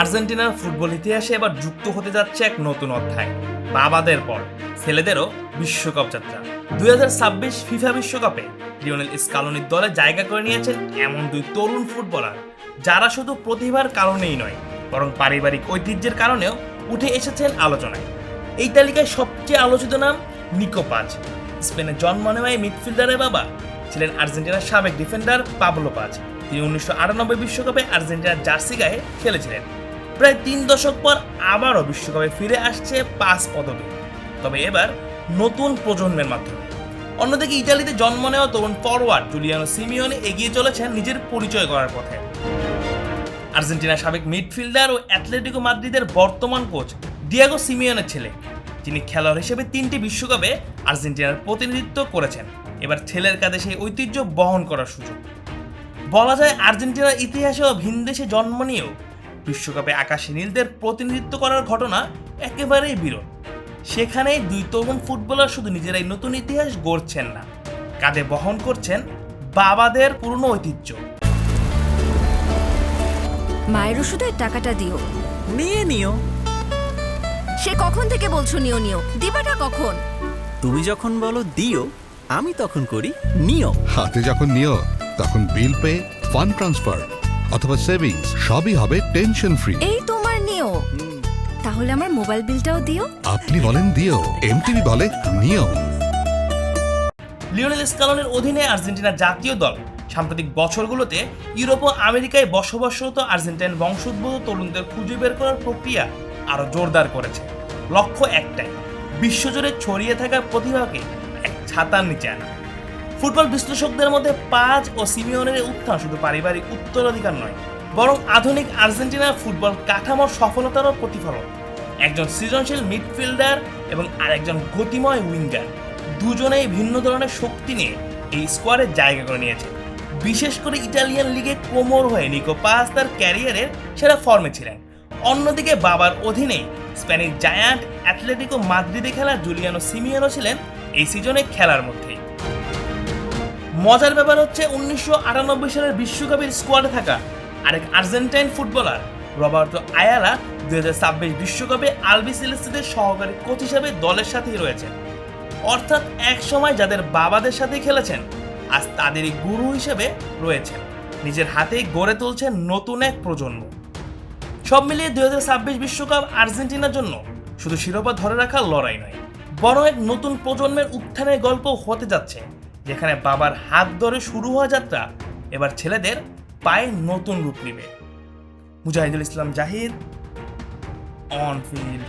আর্জেন্টিনার ফুটবল ইতিহাসে এবার যুক্ত হতে যাচ্ছে এক নতুন অধ্যায়। বাবাদের পর ছেলেদেরও বিশ্বকাপ যাত্রা। 2026 ফিফা বিশ্বকাপে লিওনেল স্কালোনির দলে জায়গা করে নিয়েছেন এমন দুই তরুণ ফুটবলার, যারা শুধু প্রতিভার কারণেই নয়, বরং পারিবারিক ঐতিহ্যের কারণেও উঠে এসেছেন আলোচনায়। এই তালিকায় সবচেয়ে আলোচিত নাম নিকো পাজ। স্পেনে জন্ম নেওয়া এই মিডফিল্ডারের বাবা ছিলেন আর্জেন্টিনার সাবেক ডিফেন্ডার পাবলো পাজ। তিনি 1998 বিশ্বকাপে আর্জেন্টিনার জার্সি গায়ে খেলেছিলেন। প্রায় 3 দশক পর আবারও বিশ্বকাপে ফিরে আসছে পাঁচ পদবী, তবে এবার নতুন প্রজন্মের মাধ্যমে। অন্যদিকে ইতালিতে জন্ম নেওয়া তরুণ ফরওয়ার্ড জুলিয়ানো সিমিওনে এগিয়ে চলেছেন নিজের পরিচয় করার পথে। আর্জেন্টিনার সাবেক মিডফিল্ডার ও অ্যাটলেটিকো মাদ্রিদের বর্তমান কোচ ডিয়েগো সিমিওনের ছেলে, যিনি খেলোয়াড় হিসেবে 3টি বিশ্বকাপে আর্জেন্টিনার প্রতিনিধিত্ব করেছেন। এবার ছেলের কাঁধে সেই ঐতিহ্য বহন করার সুযোগ। বলা যায় আর্জেন্টিনার ইতিহাসে ও ভিনদেশে জন্ম নিয়েও বিশ্বকাপে আকাশী নীলদের প্রতিনিধিত্ব করার ঘটনা একেবারেই বিরল। সেখানে দুই তরুণ ফুটবলার শুধু নিজেরাই নতুন ইতিহাস গড়ছেন না, কাঁধে বহন করছেন বাবাদের পুরনো ঐতিহ্য। মায়ের ওষুধের টাকাটা দিও। নিয়ে নিও। সে কখন থেকে বলছো নিও নিও, দিবাটা কখন? তুমি যখন বলো দিও, আমি তখন করি নিও। হাতে যখন নিও তখন বিল পে, ফান্ড ট্রান্সফার অথবা সেভিংস সবই হবে টেনশন ফ্রি। এই তোমার নিও। তাহলে আমার মোবাইল বিলটাও দিও। আপনি বলেন দিও, এমটিভি বলে নিও। লিওনেল স্কালোনির অধীনে আর্জেন্টিনার জাতীয় দল সাম্প্রতিক বছরগুলোতে ইউরোপ ও আমেরিকায় বসবাসরত আর্জেন্টাইন বংশোদ্ভূত তরুণদের খুঁজে বের করার প্রক্রিয়া আরও জোরদার করেছে। লক্ষ্য একটাই, বিশ্বজুড়ে ছড়িয়ে থাকা প্রতিভাকে এক ছাতার নিচে আনা। ফুটবল বিশ্লেষকদের মধ্যে পাজ ও সিমিওনের উত্থান শুধু পারিবারিক উত্তরাধিকার নয়, বরং আধুনিক আর্জেন্টিনার ফুটবল কাঠামোর সফলতারও প্রতিফলন। একজন সৃজনশীল মিডফিল্ডার এবং আরেকজন গতিময় উইঙ্গার, দুজনেই ভিন্ন ধরনের শক্তি নিয়ে এই স্কোয়াডে জায়গা করে নিয়েছে। বিশেষ করে ইটালিয়ান লিগে কোমর হয়ে নিকো পাজ তার ক্যারিয়ারের সেরা ফর্মে ছিলেন। অন্যদিকে বাবার অধীনে স্প্যানিশ জায়ান্ট অ্যাটলেটিকো মাদ্রিদে খেলা জুলিয়ানো সিমিওনো ছিলেন এই সিজনে খেলার মধ্যেই। মজার ব্যাপার হচ্ছে 1998 সালের বিশ্বকাপের স্কোয়াডে থাকা আরেক আর্জেন্টাইন ফুটবলার রবার্তো আয়ালা 2026 বিশ্বকাপে আলবি সেলেস্তেদের সহকারী কোচ হিসেবে দলের সাথেই রয়েছেন। অর্থাৎ এক সময় যাদের বাবাদের সাথে খেলেছেন, আজ তাদেরই গুরু হিসেবে রয়েছেন। নিজের হাতেই গড়ে তুলছেন নতুন এক প্রজন্ম। সব মিলিয়ে 2026 বিশ্বকাপ আর্জেন্টিনার জন্য শুধু শিরোপা ধরে রাখার লড়াই নয়, বরং এক নতুন প্রজন্মের উত্থানের গল্প হতে যাচ্ছে, যেখানে বাবার হাত ধরে শুরু হওয়া যাত্রা এবার ছেলেদের পায়ে নতুন রূপ নেবে। Mujahidul Islam Zahid, on field.